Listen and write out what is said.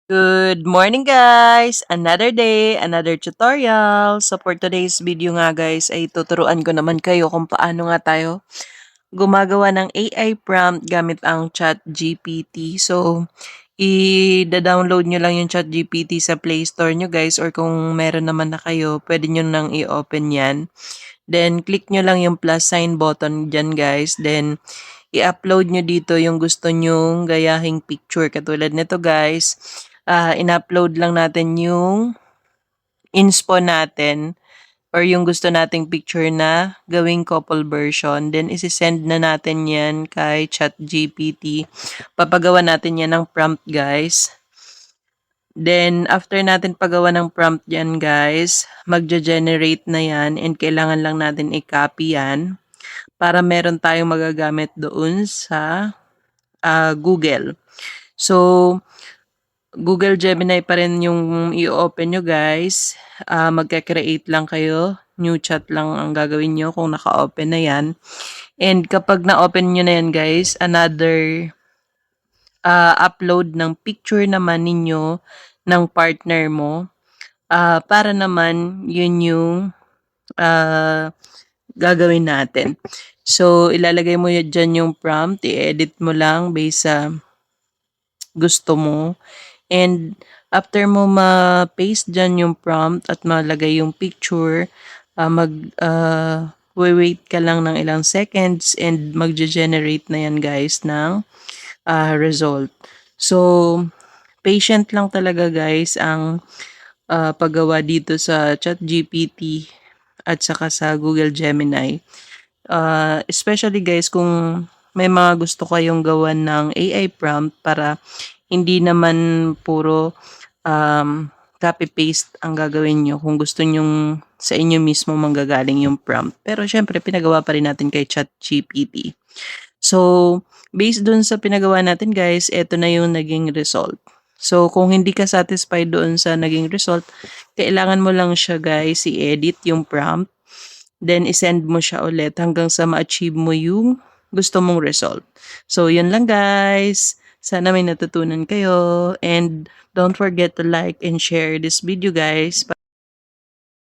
Good morning guys! Another day, another tutorial. So for today's video nga guys ay tuturuan ko naman kayo kung paano nga tayo gumagawa ng AI prompt gamit ang ChatGPT. So i-download nyo lang yung ChatGPT sa Play Store nyo guys, or kung meron naman na kayo, pwede nyo nang i-open yan. Then click nyo lang yung plus sign button dyan guys. Then i-upload nyo dito yung gusto nyong gayahing picture. Katulad nito guys, in-upload lang natin yung inspo natin or yung gusto nating picture na gawing couple version. Then isi-send na natin yan kay ChatGPT. Papagawa natin yan ng prompt guys. Then, after natin pagawa ng prompt yan guys, magja-generate na yan and kailangan lang natin i-copy yan para meron tayong magagamit doon sa Google. So, Google Gemini pa rin yung i-open nyo guys. Magka-create lang kayo. New chat lang ang gagawin nyo kung naka-open na yan. And kapag na-open nyo na yan guys, another upload ng picture naman ninyo ng partner mo. Para naman yun yung gagawin natin. So, ilalagay mo dyan yung prompt, i-edit mo lang based sa gusto mo. And after mo ma-paste dyan yung prompt at malagay yung picture, wait ka lang ng ilang seconds and magge-generate na yan guys ng result. So, patient lang talaga guys ang paggawa dito sa ChatGPT at saka sa Google Gemini. Especially guys kung may mga gusto kayong gawan ng AI prompt para hindi naman puro copy-paste ang gagawin nyo kung gusto nyong sa inyo mismo manggagaling yung prompt. Pero syempre, pinagawa pa rin natin kay ChatGPT. So, based dun sa pinagawa natin guys, eto na yung naging result. So, kung hindi ka satisfied doon sa naging result, kailangan mo lang siya guys i-edit yung prompt. Then, isend mo siya ulit hanggang sa ma-achieve mo yung gusto mong result. So, yun lang guys. Sana may natutunan kayo. And don't forget to like and share this video guys.